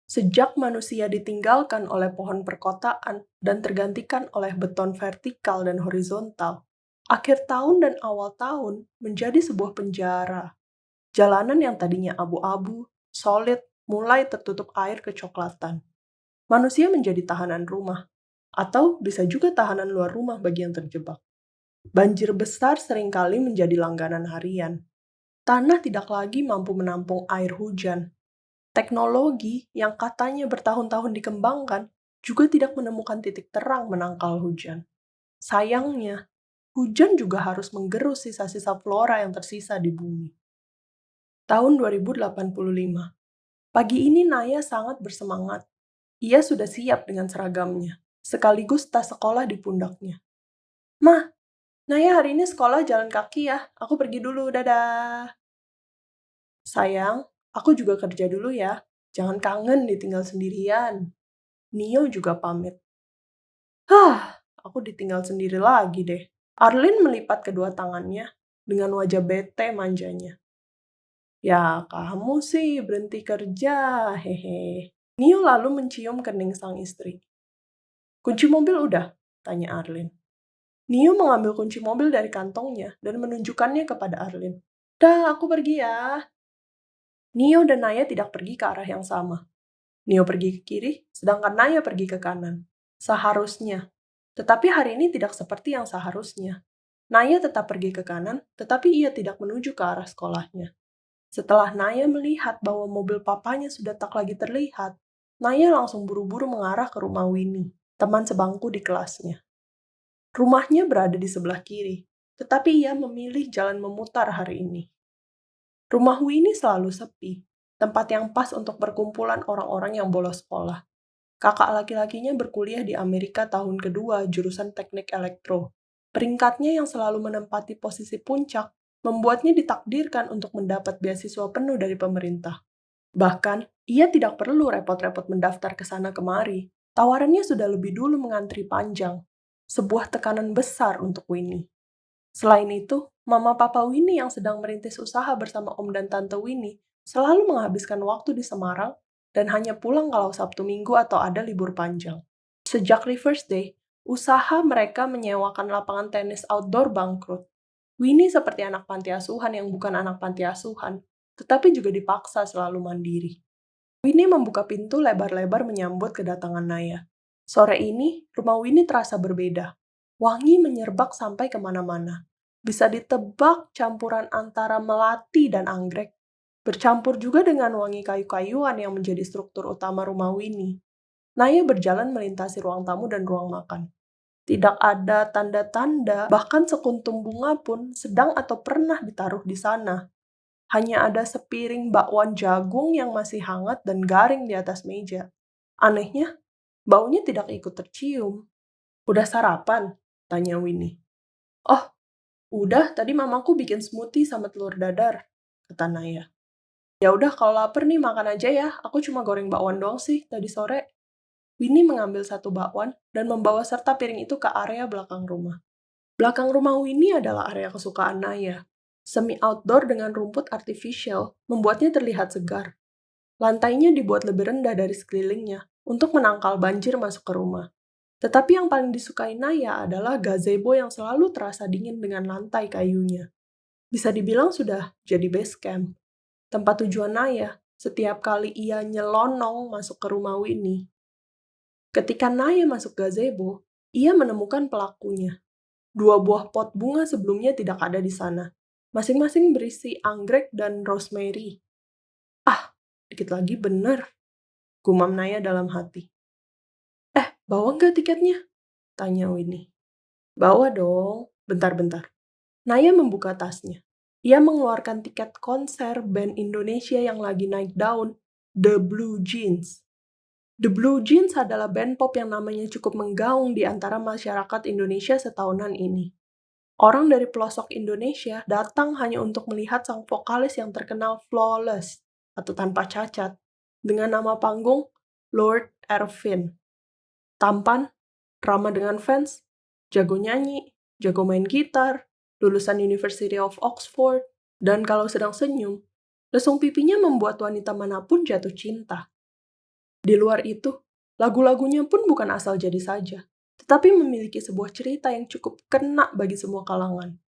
Sejak manusia ditinggalkan oleh pohon perkotaan dan tergantikan oleh beton vertikal dan horizontal, akhir tahun dan awal tahun menjadi sebuah penjara. Jalanan yang tadinya abu-abu, solid, mulai tertutup air kecoklatan. Manusia menjadi tahanan rumah, atau bisa juga tahanan luar rumah bagi yang terjebak. Banjir besar seringkali menjadi langganan harian. Tanah tidak lagi mampu menampung air hujan. Teknologi yang katanya bertahun-tahun dikembangkan juga tidak menemukan titik terang menangkal hujan. Sayangnya, hujan juga harus menggerus sisa-sisa flora yang tersisa di bumi. Tahun 2085. Pagi ini Naya sangat bersemangat. Ia sudah siap dengan seragamnya, sekaligus tas sekolah di pundaknya. "Mah, Naya hari ini sekolah jalan kaki ya. Aku pergi dulu, dadah." "Sayang, aku juga kerja dulu ya. Jangan kangen ditinggal sendirian." Nio juga pamit. Aku ditinggal sendiri lagi deh. Arlin melipat kedua tangannya dengan wajah bete manjanya. "Ya, kamu sih berhenti kerja, hehe." Nio lalu mencium kening sang istri. "Kunci mobil udah?" tanya Arlin. Nio mengambil kunci mobil dari kantongnya dan menunjukkannya kepada Arlin. "Dah, aku pergi ya." Nio dan Naya tidak pergi ke arah yang sama. Nio pergi ke kiri, sedangkan Naya pergi ke kanan. Seharusnya. Tetapi hari ini tidak seperti yang seharusnya. Naya tetap pergi ke kanan, tetapi ia tidak menuju ke arah sekolahnya. Setelah Naya melihat bahwa mobil papanya sudah tak lagi terlihat, Naya langsung buru-buru mengarah ke rumah Winnie, teman sebangku di kelasnya. Rumahnya berada di sebelah kiri, tetapi ia memilih jalan memutar hari ini. Rumah Winnie selalu sepi, tempat yang pas untuk perkumpulan orang-orang yang bolos sekolah. Kakak laki-lakinya berkuliah di Amerika tahun kedua jurusan teknik elektro. Peringkatnya yang selalu menempati posisi puncak membuatnya ditakdirkan untuk mendapat beasiswa penuh dari pemerintah. Bahkan, ia tidak perlu repot-repot mendaftar ke sana kemari. Tawarannya sudah lebih dulu mengantri panjang. Sebuah tekanan besar untuk Winnie. Selain itu, Mama Papa Winnie yang sedang merintis usaha bersama Om dan Tante Winnie selalu menghabiskan waktu di Semarang dan hanya pulang kalau Sabtu Minggu atau ada libur panjang. Sejak Rivers Day, usaha mereka menyewakan lapangan tenis outdoor bangkrut. Winnie seperti anak panti asuhan yang bukan anak panti asuhan, tetapi juga dipaksa selalu mandiri. Winnie membuka pintu lebar-lebar menyambut kedatangan Naya. Sore ini, rumah Winnie terasa berbeda. Wangi menyerbak sampai kemana-mana. Bisa ditebak campuran antara melati dan anggrek. Bercampur juga dengan wangi kayu-kayuan yang menjadi struktur utama rumah Winnie. Naya berjalan melintasi ruang tamu dan ruang makan. Tidak ada tanda-tanda, bahkan sekuntum bunga pun sedang atau pernah ditaruh di sana. Hanya ada sepiring bakwan jagung yang masih hangat dan garing di atas meja. Anehnya, baunya tidak ikut tercium. "Udah sarapan?" tanya Winnie. "Oh, udah, tadi mamaku bikin smoothie sama telur dadar," kata Naya. "Ya udah, kalau lapar nih makan aja ya. Aku cuma goreng bakwan doang sih tadi sore." Winnie mengambil satu bakwan dan membawa serta piring itu ke area belakang rumah. Belakang rumah Winnie adalah area kesukaan Naya. Semi outdoor dengan rumput artificial membuatnya terlihat segar. Lantainya dibuat lebih rendah dari sekelilingnya untuk menangkal banjir masuk ke rumah. Tetapi yang paling disukai Naya adalah gazebo yang selalu terasa dingin dengan lantai kayunya. Bisa dibilang sudah jadi base camp. Tempat tujuan Naya setiap kali ia nyelonong masuk ke rumah Winnie. Ketika Naya masuk gazebo, ia menemukan pelakunya. Dua buah pot bunga sebelumnya tidak ada di sana. Masing-masing berisi anggrek dan rosemary. "Ah, dikit lagi bener," gumam Naya dalam hati. "Bawa nggak tiketnya?" tanya Winnie. "Bawa dong." Bentar-bentar. Naya membuka tasnya. Ia mengeluarkan tiket konser band Indonesia yang lagi naik daun, The Blue Jeans. The Blue Jeans adalah band pop yang namanya cukup menggaung di antara masyarakat Indonesia setahunan ini. Orang dari pelosok Indonesia datang hanya untuk melihat sang vokalis yang terkenal flawless atau tanpa cacat dengan nama panggung Lord Ervin. Tampan, ramah dengan fans, jago nyanyi, jago main gitar, lulusan University of Oxford, dan kalau sedang senyum, lesung pipinya membuat wanita manapun jatuh cinta. Di luar itu, lagu-lagunya pun bukan asal jadi saja, tetapi memiliki sebuah cerita yang cukup kena bagi semua kalangan.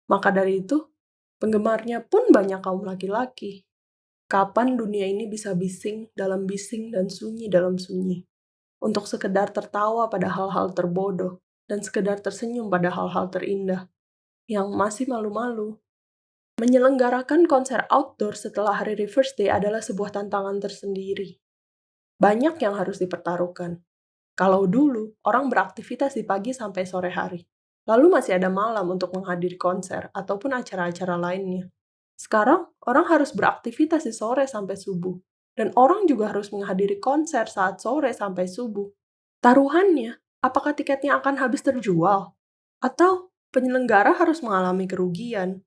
Maka dari itu, penggemarnya pun banyak kaum laki-laki. Kapan dunia ini bisa bising dan sunyi dalam sunyi, untuk sekedar tertawa pada hal-hal terbodoh, dan sekedar tersenyum pada hal-hal terindah, yang masih malu-malu. Menyelenggarakan konser outdoor setelah hari Reverse Day adalah sebuah tantangan tersendiri. Banyak yang harus dipertaruhkan. Kalau dulu, orang beraktivitas di pagi sampai sore hari. Lalu masih ada malam untuk menghadiri konser ataupun acara-acara lainnya. Sekarang, orang harus beraktivitas di sore sampai subuh. Dan orang juga harus menghadiri konser saat sore sampai subuh. Taruhannya, apakah tiketnya akan habis terjual? Atau penyelenggara harus mengalami kerugian?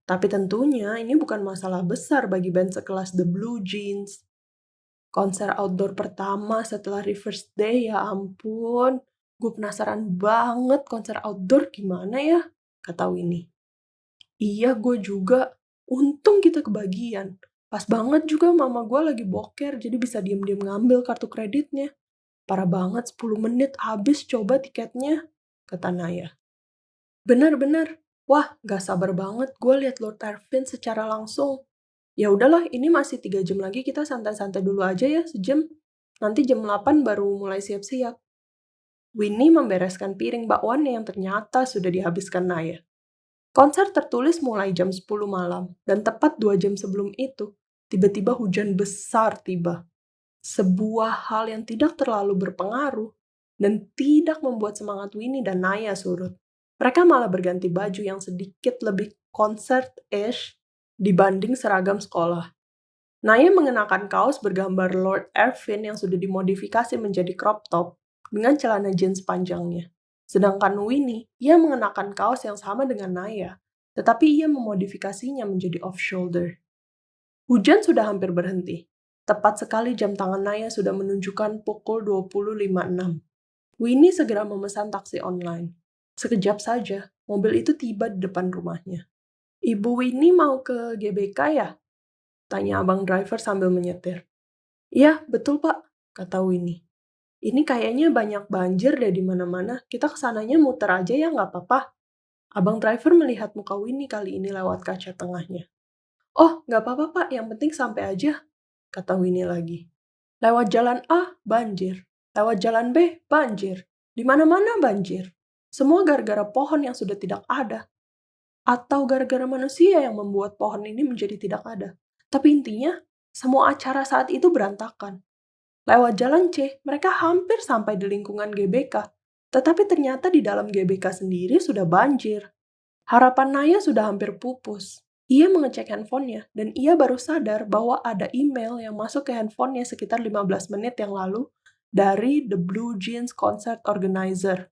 Tapi tentunya ini bukan masalah besar bagi band sekelas The Blue Jeans. Konser outdoor pertama setelah Reverse Day, ya ampun. Gue penasaran banget konser outdoor gimana ya, kata Winnie. Iya, gue juga. Untung kita kebagian. Pas banget juga mama gue lagi boker, jadi bisa diem-diem ngambil kartu kreditnya. Parah banget, 10 menit habis coba tiketnya, kata Naya. Bener-bener. Wah, gak sabar banget gue liat Lord Erwin secara langsung. Ya udahlah, ini masih 3 jam lagi, kita santai-santai dulu aja ya, sejam. Nanti jam 8 baru mulai siap-siap. Winnie membereskan piring bakwannya yang ternyata sudah dihabiskan Naya. Konser tertulis mulai jam 10 malam, dan tepat 2 jam sebelum itu, tiba-tiba hujan besar tiba. Sebuah hal yang tidak terlalu berpengaruh, dan tidak membuat semangat Winnie dan Naya surut. Mereka malah berganti baju yang sedikit lebih concert-ish dibanding seragam sekolah. Naya mengenakan kaos bergambar Lord Erwin yang sudah dimodifikasi menjadi crop top dengan celana jeans panjangnya. Sedangkan Winnie, ia mengenakan kaos yang sama dengan Naya, tetapi ia memodifikasinya menjadi off-shoulder. Hujan sudah hampir berhenti. Tepat sekali jam tangan Naya sudah menunjukkan pukul 20.56. Winnie segera memesan taksi online. Sekejap saja, mobil itu tiba di depan rumahnya. Ibu Winnie mau ke GBK ya? Tanya abang driver sambil menyetir. Iya, betul pak, kata Winnie. Ini kayaknya banyak banjir deh di mana-mana. Kita kesananya muter aja ya, nggak apa-apa. Abang driver melihat muka Winnie kali ini lewat kaca tengahnya. Oh, nggak apa-apa pak, yang penting sampai aja, kata Winnie lagi. Lewat jalan A, banjir. Lewat jalan B, banjir. Di mana-mana banjir. Semua gara-gara pohon yang sudah tidak ada. Atau gara-gara manusia yang membuat pohon ini menjadi tidak ada. Tapi intinya, semua acara saat itu berantakan. Lewat jalan C, mereka hampir sampai di lingkungan GBK. Tetapi ternyata di dalam GBK sendiri sudah banjir. Harapan Naya sudah hampir pupus. Ia mengecek handphonenya, dan ia baru sadar bahwa ada email yang masuk ke handphonenya sekitar 15 menit yang lalu dari The Blue Jeans Concert Organizer.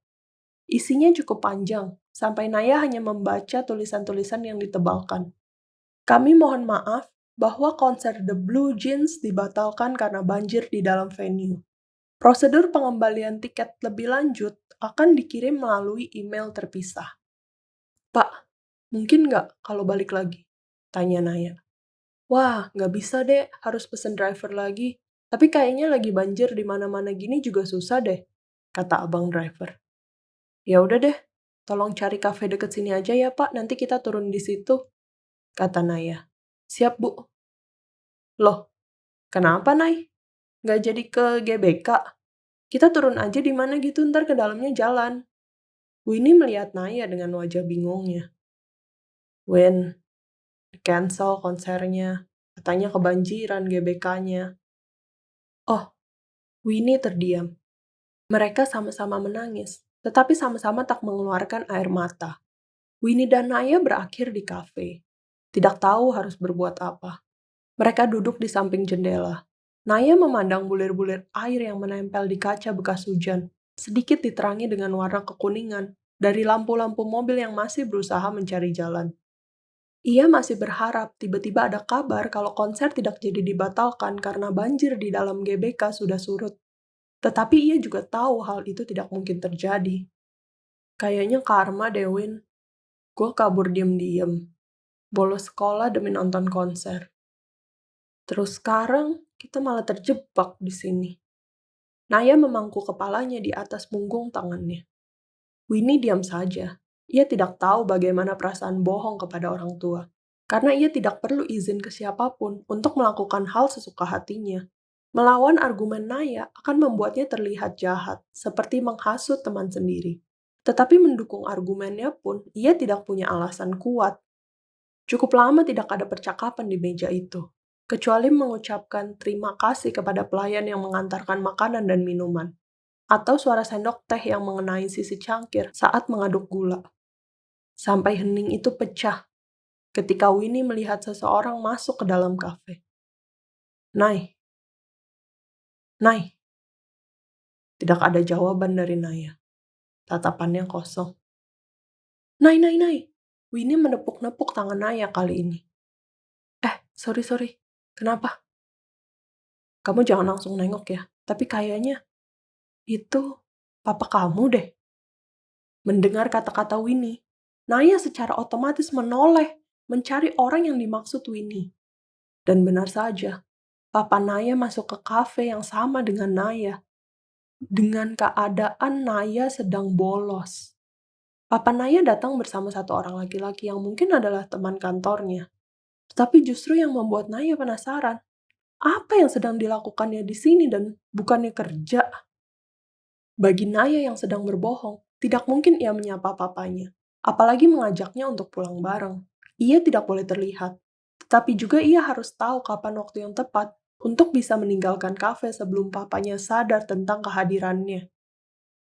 Isinya cukup panjang, sampai Naya hanya membaca tulisan-tulisan yang ditebalkan. Kami mohon maaf bahwa konser The Blue Jeans dibatalkan karena banjir di dalam venue. Prosedur pengembalian tiket lebih lanjut akan dikirim melalui email terpisah. Pak, mungkin nggak kalau balik lagi? Tanya Naya. Wah, nggak bisa deh, harus pesen driver lagi. Tapi kayaknya lagi banjir di mana-mana gini juga susah deh, kata abang driver. Ya udah deh, tolong cari kafe deket sini aja ya pak, nanti kita turun di situ, kata Naya. Siap bu. Loh, kenapa Nay? Nggak jadi ke GBK? Kita turun aja di mana gitu, ntar ke dalamnya jalan. Winnie melihat Naya dengan wajah bingungnya. Win, cancel konsernya. Katanya kebanjiran GBK-nya. Oh, Winnie terdiam. Mereka sama-sama menangis, tetapi sama-sama tak mengeluarkan air mata. Winnie dan Naya berakhir di kafe. Tidak tahu harus berbuat apa. Mereka duduk di samping jendela. Naya memandang bulir-bulir air yang menempel di kaca bekas hujan, sedikit diterangi dengan warna kekuningan dari lampu-lampu mobil yang masih berusaha mencari jalan. Ia masih berharap tiba-tiba ada kabar kalau konser tidak jadi dibatalkan karena banjir di dalam GBK sudah surut. Tetapi ia juga tahu hal itu tidak mungkin terjadi. Kayaknya karma deh, Win. Gue kabur diem-diem. Bolos sekolah demi nonton konser. Terus sekarang, kita malah terjebak di sini. Naya memangku kepalanya di atas punggung tangannya. Winnie diam saja. Ia tidak tahu bagaimana perasaan bohong kepada orang tua. Karena ia tidak perlu izin ke siapapun untuk melakukan hal sesuka hatinya. Melawan argumen Naya akan membuatnya terlihat jahat, seperti menghasut teman sendiri. Tetapi mendukung argumennya pun, ia tidak punya alasan kuat. Cukup lama tidak ada percakapan di meja itu, kecuali mengucapkan terima kasih kepada pelayan yang mengantarkan makanan dan minuman, atau suara sendok teh yang mengenai sisi cangkir saat mengaduk gula. Sampai hening itu pecah ketika Winnie melihat seseorang masuk ke dalam kafe. Nai, Nai, tidak ada jawaban dari Naya. Tatapannya kosong. Nai, Nai, Nai. Winnie menepuk-nepuk tangan Naya kali ini. Sorry. Kenapa? Kamu jangan langsung nengok ya. Tapi kayaknya itu papa kamu deh. Mendengar kata-kata Winnie, Naya secara otomatis menoleh mencari orang yang dimaksud Winnie. Dan benar saja, papa Naya masuk ke kafe yang sama dengan Naya. Dengan keadaan Naya sedang bolos. Papa Naya datang bersama satu orang laki-laki yang mungkin adalah teman kantornya. Tetapi justru yang membuat Naya penasaran, apa yang sedang dilakukannya di sini dan bukannya kerja? Bagi Naya yang sedang berbohong, tidak mungkin ia menyapa papanya, apalagi mengajaknya untuk pulang bareng. Ia tidak boleh terlihat, tetapi juga ia harus tahu kapan waktu yang tepat untuk bisa meninggalkan kafe sebelum papanya sadar tentang kehadirannya.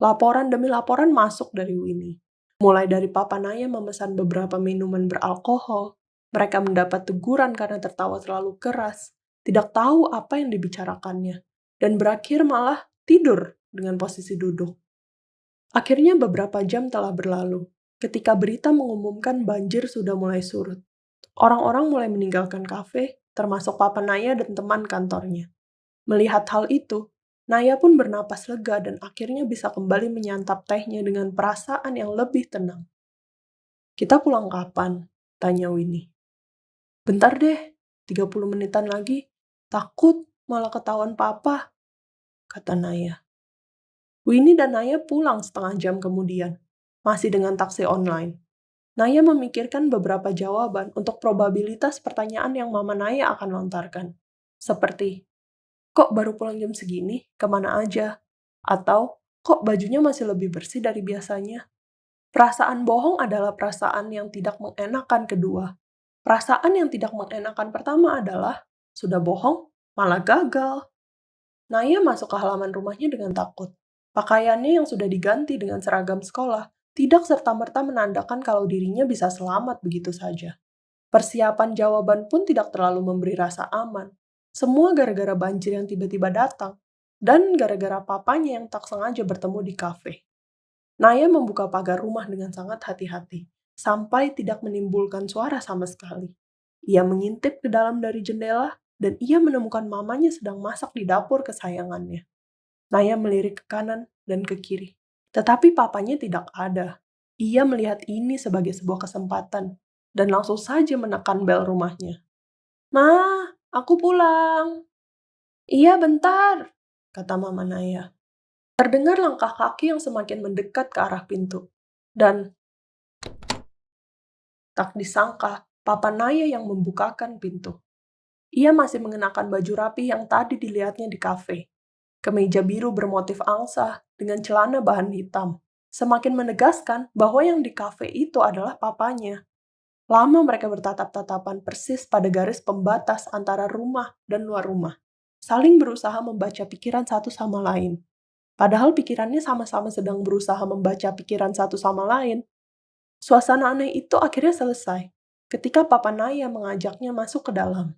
Laporan demi laporan masuk dari Winnie. Mulai dari Papa Naya memesan beberapa minuman beralkohol, mereka mendapat teguran karena tertawa terlalu keras, tidak tahu apa yang dibicarakannya, dan berakhir malah tidur dengan posisi duduk. Akhirnya beberapa jam telah berlalu, ketika berita mengumumkan banjir sudah mulai surut. Orang-orang mulai meninggalkan kafe, termasuk Papa Naya dan teman kantornya. Melihat hal itu, Naya pun bernapas lega dan akhirnya bisa kembali menyantap tehnya dengan perasaan yang lebih tenang. Kita pulang kapan? Tanya Winnie. Bentar deh, 30 menitan lagi. Takut malah ketahuan papa, kata Naya. Winnie dan Naya pulang setengah jam kemudian, masih dengan taksi online. Naya memikirkan beberapa jawaban untuk probabilitas pertanyaan yang Mama Naya akan lontarkan. Seperti, kok baru pulang jam segini? Kemana aja? Atau, kok bajunya masih lebih bersih dari biasanya? Perasaan bohong adalah perasaan yang tidak mengenakan kedua. Perasaan yang tidak mengenakan pertama adalah, sudah bohong, malah gagal. Naya masuk ke halaman rumahnya dengan takut. Pakaiannya yang sudah diganti dengan seragam sekolah tidak serta-merta menandakan kalau dirinya bisa selamat begitu saja. Persiapan jawaban pun tidak terlalu memberi rasa aman. Semua gara-gara banjir yang tiba-tiba datang, dan gara-gara papanya yang tak sengaja bertemu di kafe. Naya membuka pagar rumah dengan sangat hati-hati, sampai tidak menimbulkan suara sama sekali. Ia mengintip ke dalam dari jendela, dan ia menemukan mamanya sedang masak di dapur kesayangannya. Naya melirik ke kanan dan ke kiri. Tetapi papanya tidak ada. Ia melihat ini sebagai sebuah kesempatan, dan langsung saja menekan bel rumahnya. Ma, aku pulang. Iya, bentar, kata Mama Naya. Terdengar langkah kaki yang semakin mendekat ke arah pintu. Dan tak disangka, Papa Naya yang membukakan pintu. Ia masih mengenakan baju rapi yang tadi dilihatnya di kafe. Kemeja biru bermotif angsa dengan celana bahan hitam. Semakin menegaskan bahwa yang di kafe itu adalah papanya. Lama mereka bertatap-tatapan persis pada garis pembatas antara rumah dan luar rumah. Saling berusaha membaca pikiran satu sama lain. Padahal pikirannya sama-sama sedang berusaha membaca pikiran satu sama lain. Suasana aneh itu akhirnya selesai ketika Papa Naya mengajaknya masuk ke dalam.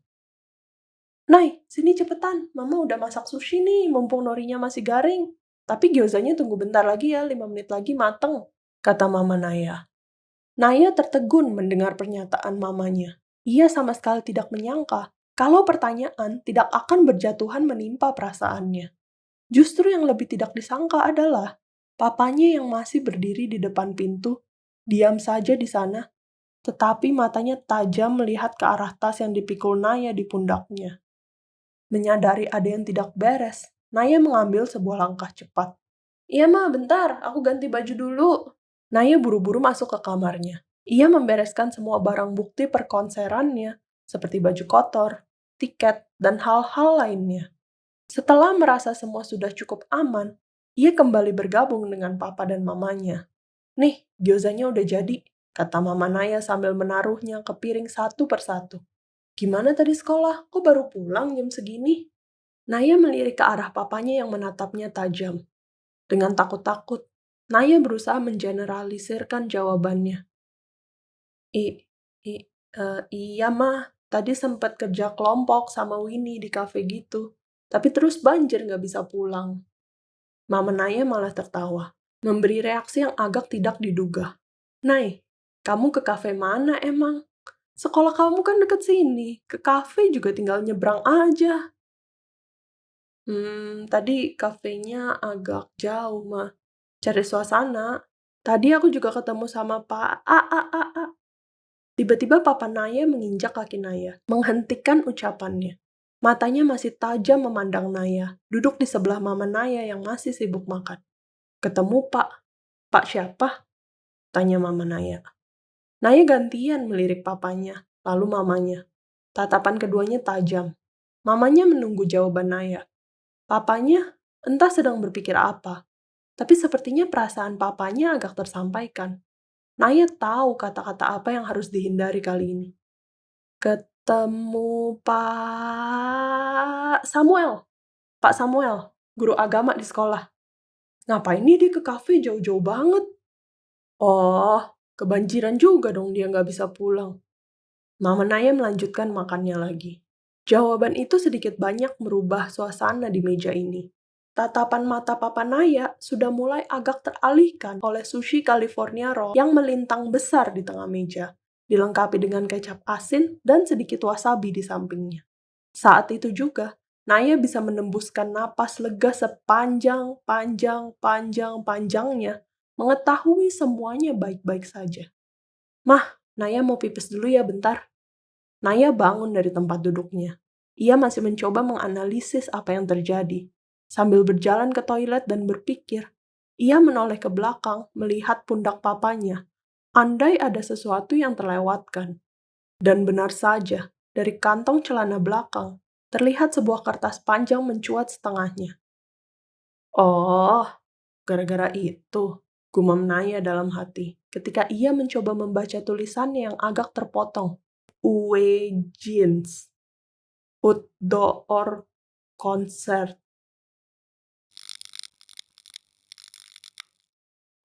Nay, sini cepetan. Mama udah masak sushi nih, mumpung norinya masih garing. Tapi gyozanya tunggu bentar lagi ya, 5 menit lagi mateng, kata Mama Naya. Naya tertegun mendengar pernyataan mamanya. Ia sama sekali tidak menyangka kalau pertanyaan tidak akan berjatuhan menimpa perasaannya. Justru yang lebih tidak disangka adalah papanya yang masih berdiri di depan pintu, diam saja di sana, tetapi matanya tajam melihat ke arah tas yang dipikul Naya di pundaknya. Menyadari ada yang tidak beres, Naya mengambil sebuah langkah cepat. Iya ma, bentar, aku ganti baju dulu. Naya buru-buru masuk ke kamarnya. Ia membereskan semua barang bukti perkonserannya, seperti baju kotor, tiket, dan hal-hal lainnya. Setelah merasa semua sudah cukup aman, ia kembali bergabung dengan papa dan mamanya. Nih, gyozanya udah jadi, kata mama Naya sambil menaruhnya ke piring satu persatu. Gimana tadi sekolah? Kok baru pulang jam segini? Naya melirik ke arah papanya yang menatapnya tajam. Dengan takut-takut, Naya berusaha mengeneralisirkan jawabannya. I, i, iya mah, tadi sempat kerja kelompok sama Winnie di kafe gitu. Tapi terus banjir nggak bisa pulang. Mama Naya malah tertawa, memberi reaksi yang agak tidak diduga. Nay, kamu ke kafe mana emang? Sekolah kamu kan deket sini, ke kafe juga tinggal nyebrang aja. Tadi kafenya agak jauh, mah. Cari suasana. Tadi aku juga ketemu sama Pak A. Tiba-tiba Papa Naya menginjak kaki Naya, menghentikan ucapannya. Matanya masih tajam memandang Naya, duduk di sebelah Mama Naya yang masih sibuk makan. Ketemu Pak. Pak siapa? Tanya Mama Naya. Naya gantian melirik papanya, lalu mamanya. Tatapan keduanya tajam. Mamanya menunggu jawaban Naya. Papanya entah sedang berpikir apa, tapi sepertinya perasaan papanya agak tersampaikan. Naya tahu kata-kata apa yang harus dihindari kali ini. Ketemu Pak Samuel. Pak Samuel, guru agama di sekolah. Ngapain nih dia ke kafe jauh-jauh banget? Oh, kebanjiran juga dong dia nggak bisa pulang. Mama Naya melanjutkan makannya lagi. Jawaban itu sedikit banyak merubah suasana di meja ini. Tatapan mata Papa Naya sudah mulai agak teralihkan oleh sushi California roll yang melintang besar di tengah meja, dilengkapi dengan kecap asin dan sedikit wasabi di sampingnya. Saat itu juga, Naya bisa menembuskan napas lega sepanjang-panjangnya, mengetahui semuanya baik-baik saja. Mah, Naya mau pipis dulu ya bentar. Naya bangun dari tempat duduknya. Ia masih mencoba menganalisis apa yang terjadi. Sambil berjalan ke toilet dan berpikir, ia menoleh ke belakang melihat pundak papanya. Andai ada sesuatu yang terlewatkan. Dan benar saja, dari kantong celana belakang, terlihat sebuah kertas panjang mencuat setengahnya. Oh, gara-gara itu, gumam Naya dalam hati ketika ia mencoba membaca tulisannya yang agak terpotong. Uwe Jeans, outdoor concert.